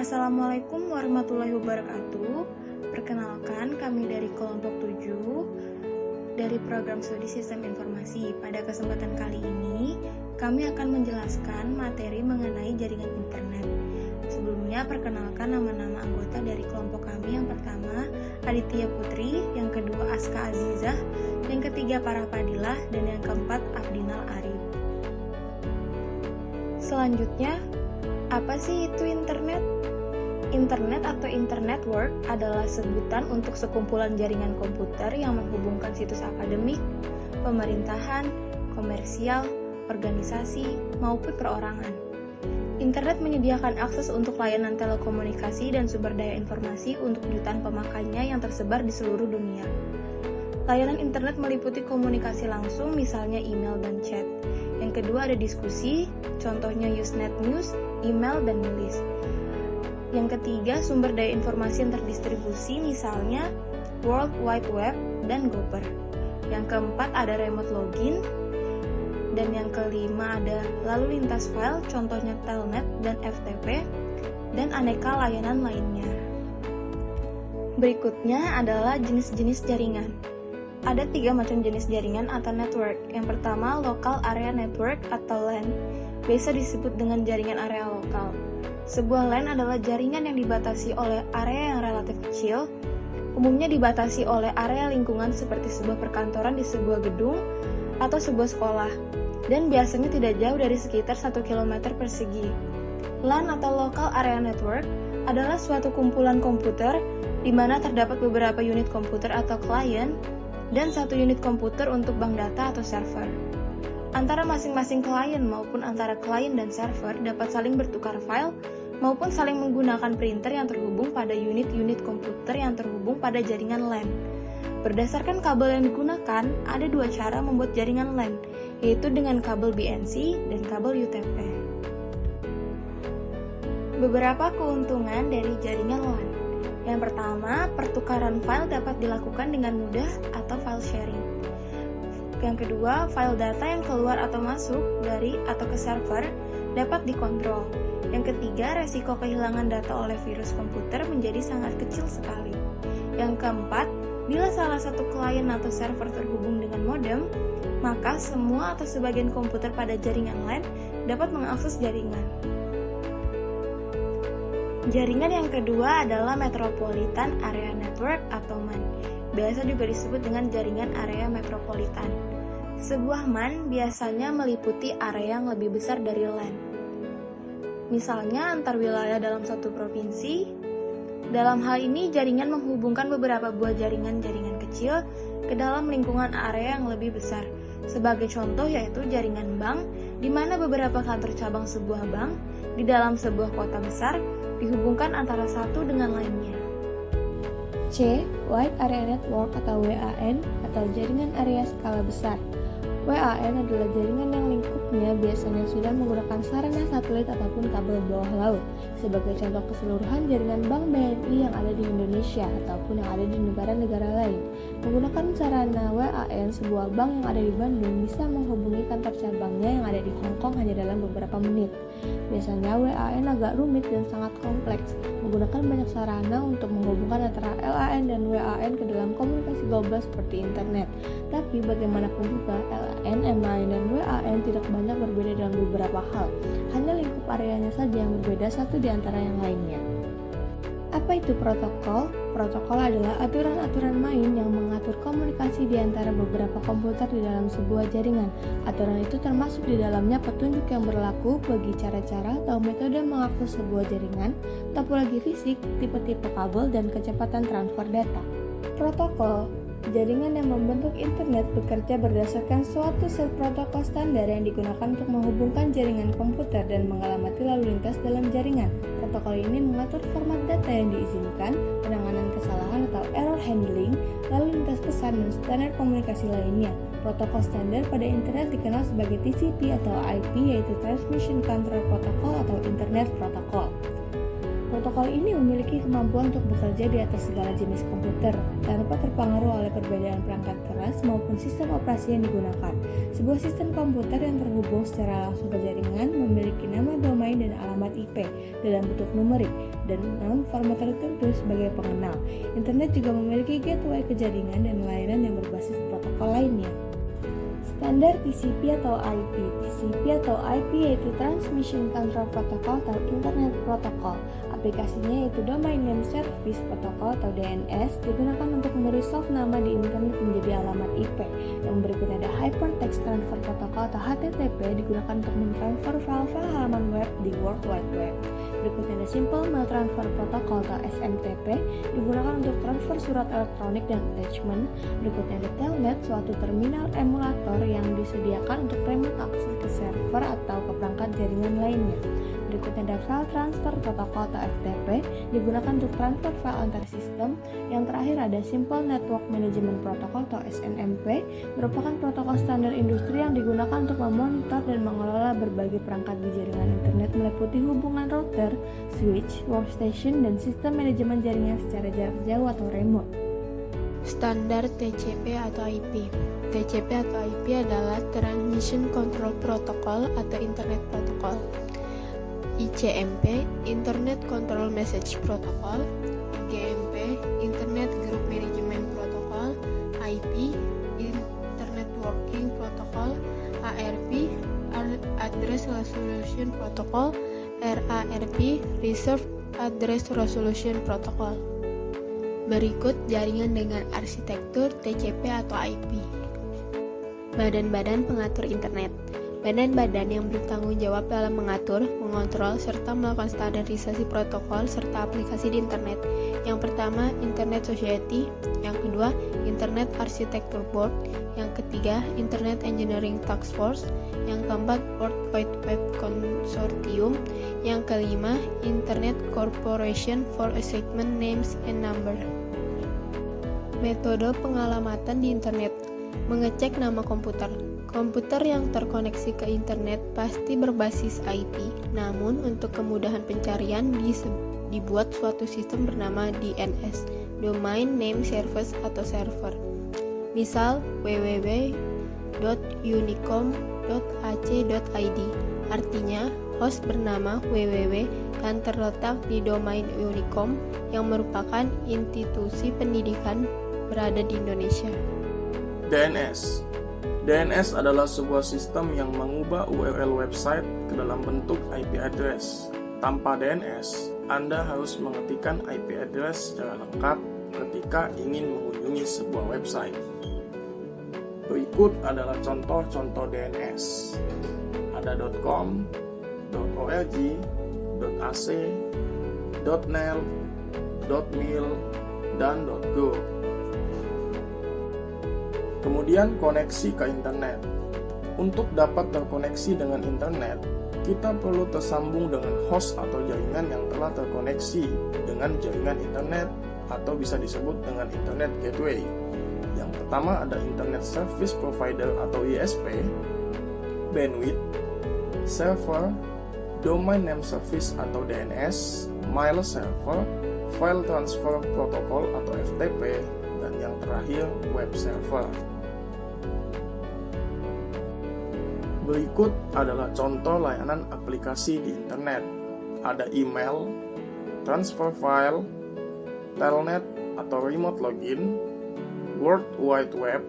Assalamualaikum warahmatullahi wabarakatuh. Perkenalkan, kami dari kelompok 7 dari program studi Sistem Informasi. Pada kesempatan kali ini, kami akan menjelaskan materi mengenai jaringan internet. Sebelumnya, perkenalkan nama-nama anggota dari kelompok kami. Yang pertama, Aditya Putri, yang kedua Aska Azizah, yang ketiga Farah Fadilah, dan yang keempat Abdinal Arif. Selanjutnya, apa sih itu internet? Internet atau internet network adalah sebutan untuk sekumpulan jaringan komputer yang menghubungkan situs akademik, pemerintahan, komersial, organisasi, maupun perorangan. Internet menyediakan akses untuk layanan telekomunikasi dan sumber daya informasi untuk jutaan pemakainya yang tersebar di seluruh dunia. Layanan internet meliputi komunikasi langsung, misalnya email dan chat. Yang kedua ada diskusi, contohnya Usenet News, email, dan nulis. Yang ketiga, sumber daya informasi yang terdistribusi, misalnya World Wide Web dan Gopher. Yang keempat ada remote login. Dan yang kelima ada lalu lintas file, contohnya Telnet dan FTP, dan aneka layanan lainnya. Berikutnya adalah jenis-jenis jaringan. Ada 3 macam jenis jaringan atau network. Yang pertama, Local Area Network atau LAN, biasa disebut dengan jaringan area lokal. Sebuah LAN adalah jaringan yang dibatasi oleh area yang relatif kecil, umumnya dibatasi oleh area lingkungan seperti sebuah perkantoran di sebuah gedung atau sebuah sekolah, dan biasanya tidak jauh dari sekitar 1 km persegi. LAN atau Local Area Network adalah suatu kumpulan komputer di mana terdapat beberapa unit komputer atau klien dan 1 unit komputer untuk bank data atau server. Antara masing-masing klien maupun antara klien dan server dapat saling bertukar file maupun saling menggunakan printer yang terhubung pada unit-unit komputer yang terhubung pada jaringan LAN. Berdasarkan kabel yang digunakan, ada 2 cara membuat jaringan LAN, yaitu dengan kabel BNC dan kabel UTP. Beberapa keuntungan dari jaringan LAN. Yang pertama, pertukaran file dapat dilakukan dengan mudah atau file sharing. Yang kedua, file data yang keluar atau masuk dari atau ke server dapat dikontrol. Yang ketiga, resiko kehilangan data oleh virus komputer menjadi sangat kecil sekali. Yang keempat, bila salah satu klien atau server terhubung dengan modem, maka semua atau sebagian komputer pada jaringan LAN dapat mengakses jaringan. Jaringan yang kedua adalah Metropolitan Area Network atau MAN. Biasa juga disebut dengan jaringan area metropolitan. Sebuah MAN biasanya meliputi area yang lebih besar dari LAN. Misalnya antar wilayah dalam satu provinsi. Dalam hal ini jaringan menghubungkan beberapa buah jaringan-jaringan kecil ke dalam lingkungan area yang lebih besar. Sebagai contoh yaitu jaringan bank, di mana beberapa kantor cabang sebuah bank di dalam sebuah kota besar dihubungkan antara satu dengan lainnya. C. Wide Area Network atau WAN atau jaringan area skala besar. WAN adalah jaringan yang lingkupnya biasanya sudah menggunakan sarana satelit ataupun kabel bawah laut. Sebagai contoh keseluruhan jaringan Bank BNI yang ada di Indonesia ataupun yang ada di negara-negara lain. Menggunakan sarana WAN, sebuah bank yang ada di Bandung bisa menghubungi kantor cabangnya yang ada di Hong Kong hanya dalam beberapa menit. Biasanya WAN agak rumit dan sangat kompleks, menggunakan banyak sarana untuk menghubungkan antara LAN dan WAN ke dalam komunikasi global seperti internet. Tapi bagaimanapun juga, LAN, MAN, dan WAN tidak banyak berbeda dalam beberapa hal. Hanya lingkup areanya saja yang berbeda satu di antara yang lainnya. Apa itu protokol? Protokol adalah aturan-aturan main yang mengatur komunikasi di antara beberapa komputer di dalam sebuah jaringan. Aturan itu termasuk di dalamnya petunjuk yang berlaku bagi cara-cara atau metode mengakses sebuah jaringan, topologi fisik, tipe-tipe kabel, dan kecepatan transfer data. Protokol jaringan yang membentuk internet bekerja berdasarkan suatu set protokol standar yang digunakan untuk menghubungkan jaringan komputer dan mengalamati lalu lintas dalam jaringan. Protokol ini mengatur format data yang diizinkan, penanganan kesalahan atau error handling, lalu lintas pesan, dan standar komunikasi lainnya. Protokol standar pada internet dikenal sebagai TCP atau IP, yaitu Transmission Control Protocol atau Internet Protocol. Protokol ini memiliki kemampuan untuk bekerja di atas segala jenis komputer, tanpa terpengaruh oleh perbedaan perangkat keras maupun sistem operasi yang digunakan. Sebuah sistem komputer yang terhubung secara langsung ke jaringan memiliki nama domain dan alamat IP dalam bentuk numerik dan format tertentu sebagai pengenal. Internet juga memiliki gateway ke jaringan dan layanan yang berbasis protokol lainnya. Standar TCP atau IP. TCP atau IP yaitu Transmission Control Protocol atau Internet Protocol. Aplikasinya yaitu Domain Name Service Protocol atau DNS, digunakan untuk meresolve nama di internet menjadi alamat IP. Yang berikutnya ada Hypertext Transfer Protocol atau HTTP, digunakan untuk mentransfer file-file halaman web di World Wide Web. Berikutnya ada Simple Mail Transfer Protocol atau SMTP, digunakan untuk transfer surat elektronik dan attachment. Berikutnya ada Telnet, suatu terminal emulator yang disediakan untuk remote access ke server atau ke perangkat jaringan lainnya. Berikutnya ada File Transfer Protocol atau FTP, digunakan untuk transfer file antar sistem. Yang terakhir ada Simple Network Management Protocol atau SNMP, merupakan protokol standar industri yang digunakan untuk memonitor dan mengelola berbagai perangkat di jaringan internet meliputi hubungan router, switch, workstation, dan sistem manajemen jaringan secara jarak jauh atau remote. Standar TCP atau IP. TCP atau IP adalah Transmission Control Protocol atau Internet Protocol. ICMP, Internet Control Message Protocol. IGMP, Internet Group Management Protocol. IP, Internet Working Protocol. ARP, Address Resolution Protocol. RARP, Reserved Address Resolution Protocol. Berikut jaringan dengan arsitektur TCP atau IP. Badan-badan pengatur internet. Badan-badan yang bertanggung jawab dalam mengatur, mengontrol, serta melakukan standarisasi protokol serta aplikasi di internet. Yang pertama, Internet Society. Yang kedua, Internet Architecture Board. Yang ketiga, Internet Engineering Task Force. Yang keempat, World Wide Web Consortium. Yang kelima, Internet Corporation for Assignment Names and Number. Metode pengalamatan di internet. Mengecek nama komputer. Komputer yang terkoneksi ke internet pasti berbasis IP, namun untuk kemudahan pencarian dibuat suatu sistem bernama DNS, Domain Name Service atau server. Misal www.unicom.ac.id, artinya host bernama www dan terletak di domain Unicom yang merupakan institusi pendidikan berada di Indonesia. DNS. DNS adalah sebuah sistem yang mengubah URL website ke dalam bentuk IP address. Tanpa DNS, Anda harus mengetikkan IP address secara lengkap ketika ingin mengunjungi sebuah website. Berikut adalah contoh-contoh DNS. Ada .com, .org, .ac, .nel, .mil, dan .go. Kemudian koneksi ke internet. Untuk dapat terkoneksi dengan internet, kita perlu tersambung dengan host atau jaringan yang telah terkoneksi dengan jaringan internet atau bisa disebut dengan Internet Gateway. Yang pertama ada Internet Service Provider atau ISP, bandwidth, server, Domain Name Service atau DNS, mail server, File Transfer Protocol atau FTP, dan yang terakhir web server. Berikut adalah contoh layanan aplikasi di internet. Ada email, transfer file, telnet atau remote login, World Wide Web,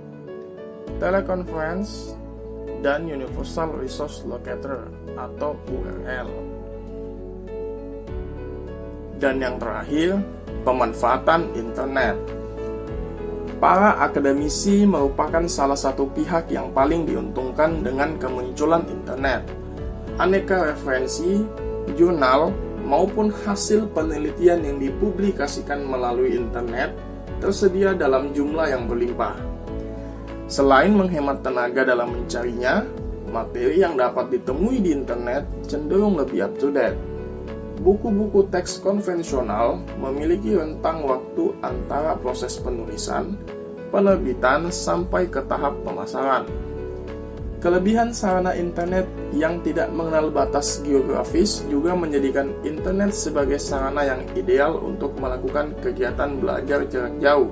teleconference, dan Universal Resource Locator atau URL. Dan yang terakhir, pemanfaatan internet. Para akademisi merupakan salah satu pihak yang paling diuntungkan dengan kemunculan internet. Aneka referensi, jurnal, maupun hasil penelitian yang dipublikasikan melalui internet tersedia dalam jumlah yang berlimpah. Selain menghemat tenaga dalam mencarinya, materi yang dapat ditemui di internet cenderung lebih up-to-date. Buku-buku teks konvensional memiliki rentang waktu antara proses penulisan, penerbitan, sampai ke tahap pemasaran. Kelebihan sarana internet yang tidak mengenal batas geografis juga menjadikan internet sebagai sarana yang ideal untuk melakukan kegiatan belajar jarak jauh